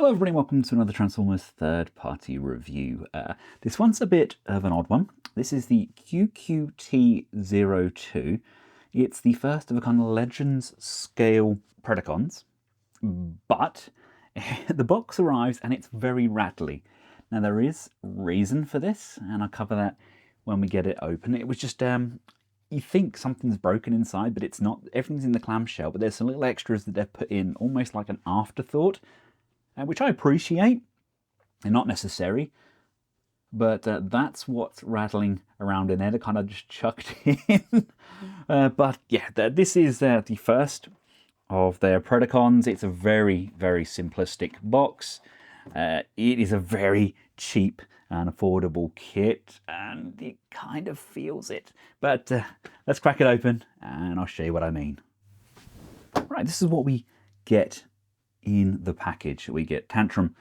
Hello everybody, welcome to another Transformers third-party review. This one's a bit of an odd one. This is the QQT-02. It's the first of a kind of Legends scale Predacons, but the box arrives and it's very rattly. Now there is reason for this, and I'll cover that when we get it open. It was just, you think something's broken inside, but it's not. Everything's in the clamshell, but there's some little extras that they've put in, almost like an afterthought. Which I appreciate, and not necessary, but that's what's rattling around in there. They kind of just chucked in. But yeah, this is the first of their Predacons. It's a very, very simplistic box. It is a very cheap and affordable kit, and it kind of feels it. But let's crack it open, and I'll show you what I mean. Right, this is what we get in the package. We get Tantrum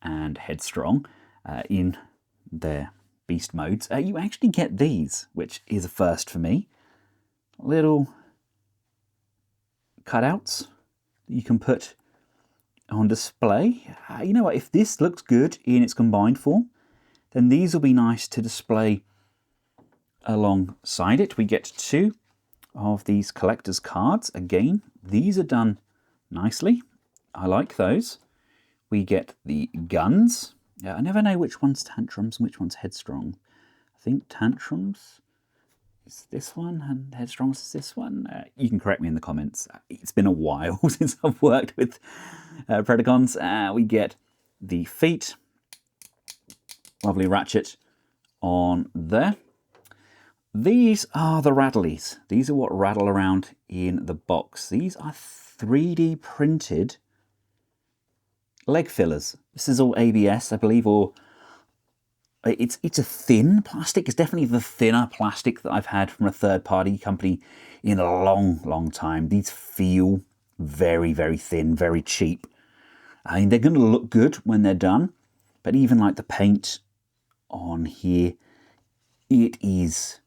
and Headstrong in their beast modes. You actually get these, which is a first for me. Little cutouts that you can put on display. You know what, if this looks good in its combined form, then these will be nice to display alongside it. We get two of these collector's cards. Again, these are done nicely. I like those. We get the guns. I never know which one's Tantrums and which one's Headstrong. I think Tantrums is this one and Headstrong's is this one. You can correct me in the comments. It's been a while since I've worked with Predacons. We get the feet. Lovely ratchet on there. These are the rattlies. These are what rattle around in the box. These are 3D printed leg fillers. This is all ABS, I believe, or it's a thin plastic. It's definitely the thinner plastic that I've had from a third-party company in a long time. These feel very, very thin, very cheap. I mean, they're going to look good when they're done, but even like the paint on here, it is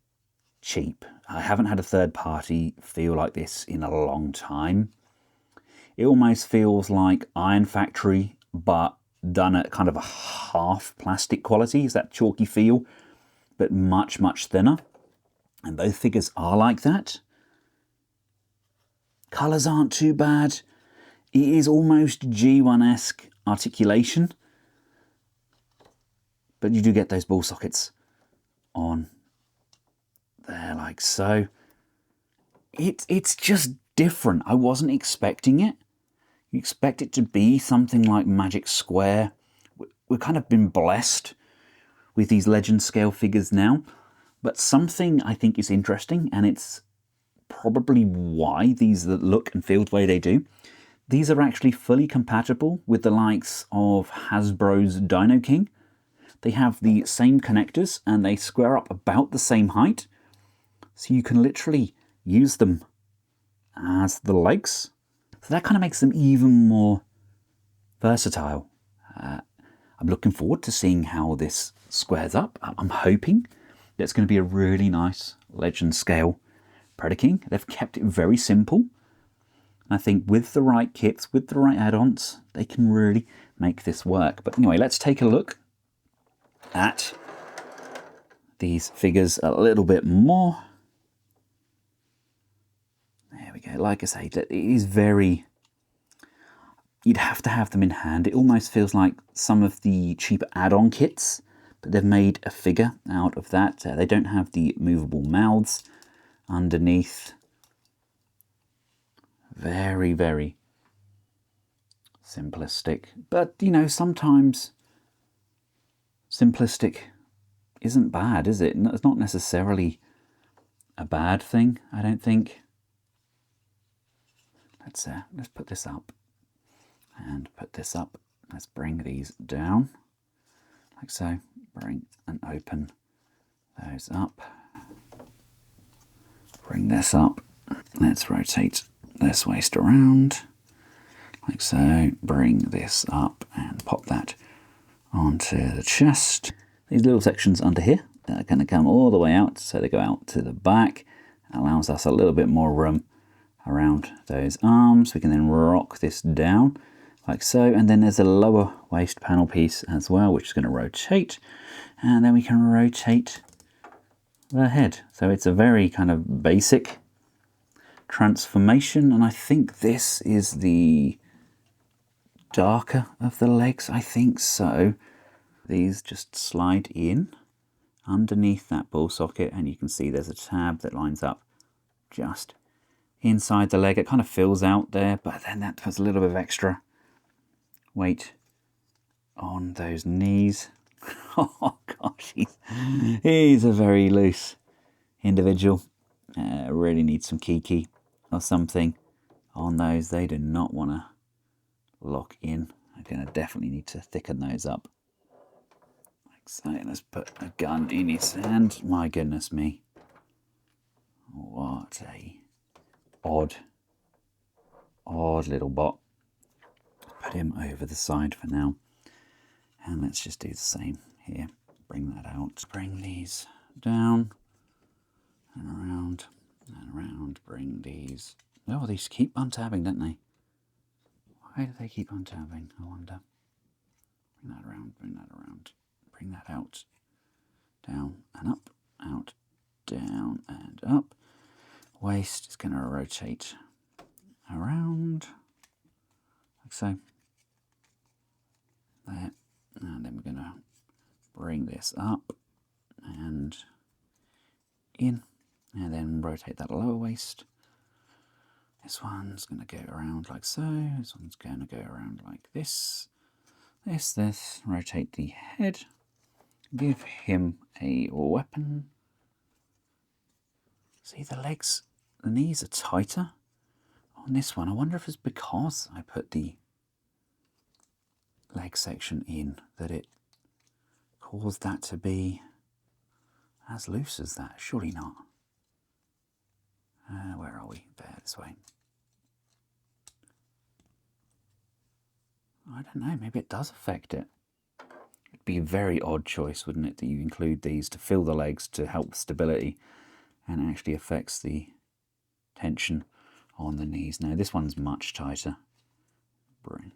cheap. I haven't had a third-party feel like this in a long time. It almost feels like Iron Factory, but done at kind of a half plastic quality. It's that chalky feel, but much thinner. And both figures are like that. Colours aren't too bad. It is almost G1-esque articulation. But you do get those ball sockets on there like so. It's just different. I wasn't expecting it. You expect it to be something like Magic Square. We've kind of been blessed with these Legend scale figures now, but something I think is interesting, and it's probably why these look and feel the way they do. These are actually fully compatible with the likes of Hasbro's Dino King. They have the same connectors and they square up about the same height, so you can literally use them as the legs. So that kind of makes them even more versatile. I'm looking forward to seeing how this squares up. I'm hoping that it's going to be a really nice Legend scale Predaking. They've kept it very simple. I think with the right kits, with the right add-ons, they can really make this work. But anyway, let's take a look at these figures a little bit more. There we go. Like I say, it is very... You'd have to have them in hand. It almost feels like some of the cheaper add-on kits, but they've made a figure out of that. They don't have the movable mouths underneath. Very, very simplistic. But, you know, sometimes simplistic isn't bad, is it? It's not necessarily a bad thing, I don't think. Let's put this up and put this up. Let's bring these down like so. Bring and open those up. Bring this up. Let's rotate this waist around like so. Bring this up and pop that onto the chest. These little sections under here that are going to come all the way out, so they go out to the back. Allows us a little bit more room around those arms. We can then rock this down like so. And then there's a lower waist panel piece as well, which is going to rotate. And then we can rotate the head. So it's a very kind of basic transformation. And I think this is the darker of the legs, I think so. These just slide in underneath that ball socket, and you can see there's a tab that lines up just inside the leg. It kind of fills out there, but then that puts a little bit of extra weight on those knees. Oh gosh, he's a very loose individual. Really needs some kiki or something on those. They do not want to lock in. I'm going to definitely need to thicken those up. Like so, let's put a gun in his hand. My goodness me. What a odd little bot. Put him over the side for now. And let's just do the same here. Bring that out. Bring these down and around and around. Bring these. Oh, these keep untabbing, don't they? Why do they keep untabbing? I wonder. Bring that around, bring that around. Bring that out. Down and up. Out, down and up. Waist is going to rotate around. Like so. There. And then we're going to bring this up and in. And then rotate that lower waist. This one's going to go around like so. This one's going to go around like this. This. Rotate the head. Give him a weapon. See the legs, the knees are tighter on this one. I wonder if it's because I put the leg section in that it caused that to be as loose as that. Surely not. Where are we? There, this way. I don't know, maybe it does affect it. It'd be a very odd choice, wouldn't it, that you include these to fill the legs to help stability, and it actually affects the tension on the knees. Now this one's much tighter.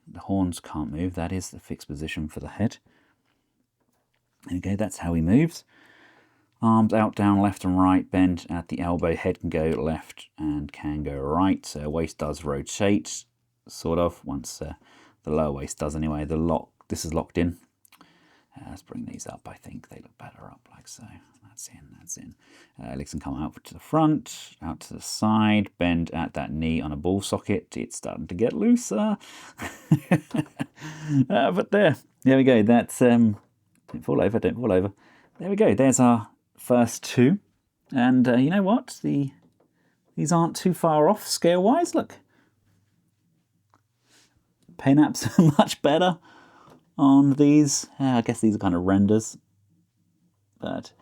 The horns can't move. That is the fixed position for the head. Okay, that's how he moves. Arms out, down, left and right, bend at the elbow. Head can go left and can go right. So waist does rotate, sort of, once the lower waist does anyway. This is locked in. Let's bring these up. I think they look better up like so. That's in, that's in. Legs can come out to the front, out to the side, bend at that knee on a ball socket. It's starting to get looser. But there we go. That's, don't fall over, don't fall over. There we go. There's our first two. And you know what? These aren't too far off scale-wise. Look. Paint apps are much better on these. I guess these are kind of renders, but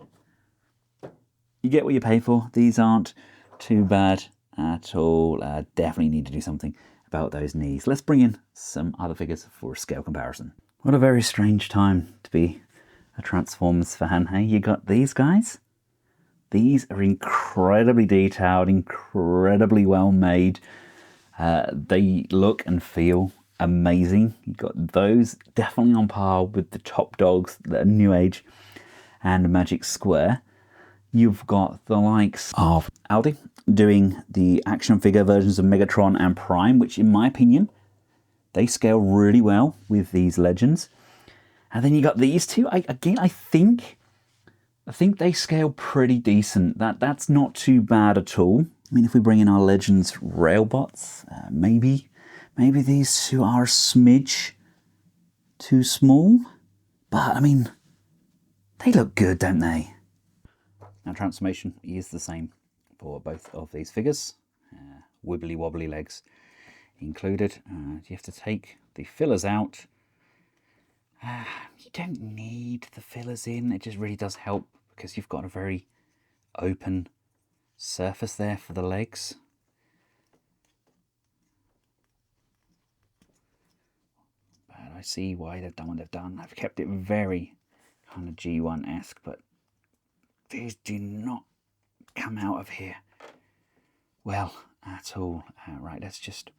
you get what you pay for. These aren't too bad at all. Definitely need to do something about those knees. Let's bring in some other figures for a scale comparison. What a very strange time to be a Transformers fan, hey? You got these guys. These are incredibly detailed, incredibly well made. They look and feel amazing. You've got those definitely on par with the top dogs, the New Age and Magic Square. You've got the likes of Aldi doing the action figure versions of Megatron and Prime, which in my opinion, they scale really well with these legends. And then you got these two. I think they scale pretty decent. That's not too bad at all. I mean, if we bring in our Legends Railbots, maybe these two are a smidge too small. But, I mean, they look good, don't they? Now, transformation is the same for both of these figures. Wibbly wobbly legs included. You have to take the fillers out. You don't need the fillers in. It just really does help because you've got a very open surface there for the legs. But I see why they've done what they've done. I've kept it very kind of G1-esque, but these do not come out of here well at all. Right, let's just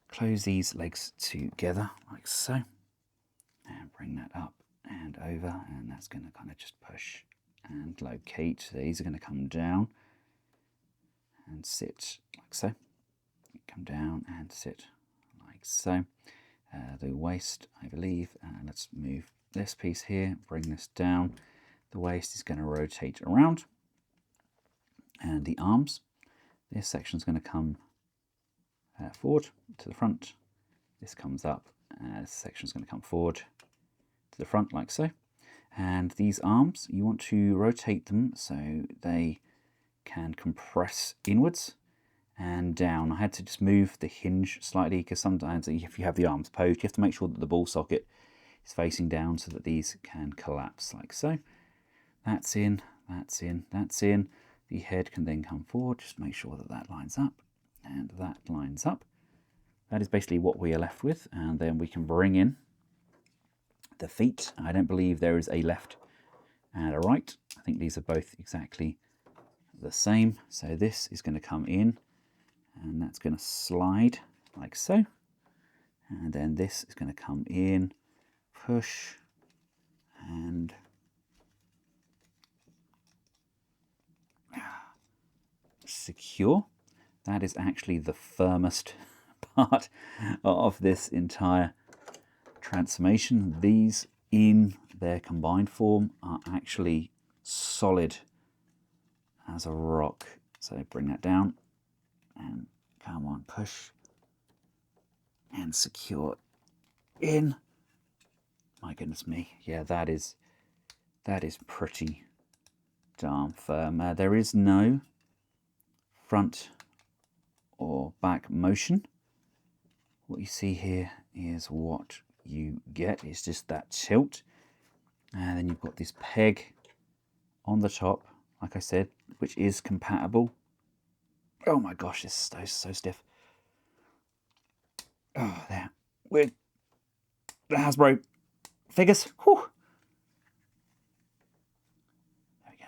close these legs together like so, and bring that up and over, and that's going to kind of just push and locate. These are going to come down and sit like so, come down and sit like so. The waist, I believe, let's move this piece here, bring this down. The waist is going to rotate around, and the arms, this section is going to come forward to the front. This comes up, this section is going to come forward to the front like so. And these arms, you want to rotate them so they can compress inwards and down. I had to just move the hinge slightly because sometimes if you have the arms posed, you have to make sure that the ball socket is facing down so that these can collapse like so. That's in, that's in, that's in. The head can then come forward, just make sure that that lines up and that lines up. That is basically what we are left with, and then we can bring in the feet. I don't believe there is a left and a right. I think these are both exactly the same. So this is going to come in, and that's going to slide like so. And then this is going to come in, push, and secure. That is actually the firmest part of this entire transformation. These in their combined form are actually solid as a rock. So bring that down and come on, push and secure in. My goodness me, yeah, that is pretty darn firm. There is no front or back motion. What you see here is what you get. It's just that tilt, and then you've got this peg on the top, like I said, which is compatible. Oh my gosh, this is so stiff. Oh, there, with the Hasbro figures. Whew. There we go.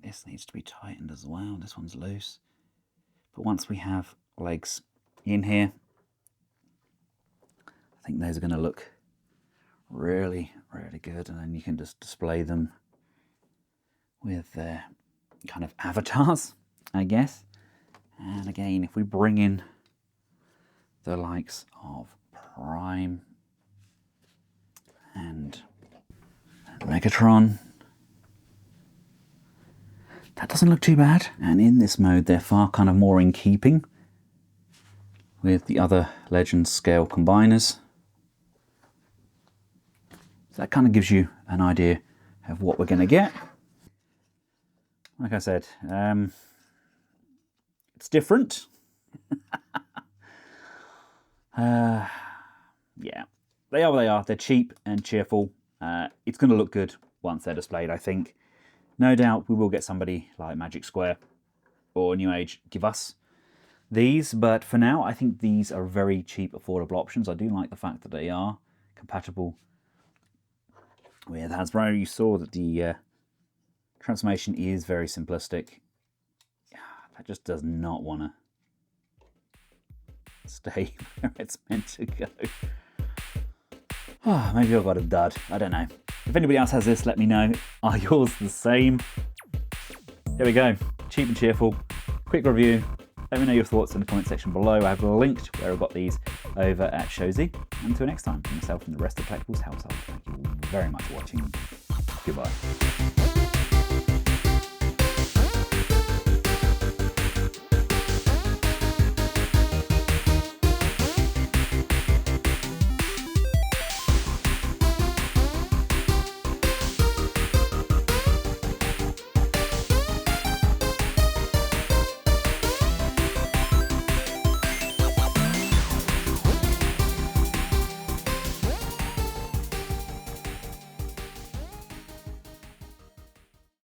This needs to be tightened as well. This one's loose. But once we have legs in here, I think those are going to look really, really good. And then you can just display them with their kind of avatars, I guess. And again, if we bring in the likes of Prime and Megatron, that doesn't look too bad. And in this mode, they're far kind of more in keeping with the other Legends scale combiners. So that kind of gives you an idea of what we're going to get. Like I said, it's different. Yeah, they are what they are. They're cheap and cheerful. It's going to look good once they're displayed, I think. No doubt we will get somebody like Magic Square or New Age give us these, but for now I think these are very cheap, affordable options. I do like the fact that they are compatible with Hasbro. You saw that the transformation is very simplistic. That just does not want to stay where it's meant to go. Oh, maybe I've got a dud. I don't know. If anybody else has this, let me know. Are yours the same? There we go. Cheap and cheerful. Quick review. Let me know your thoughts in the comment section below. I have linked where I got these over at Shozy. Until next time, for myself and the rest of the Collectibles household, thank you very much for watching. Goodbye.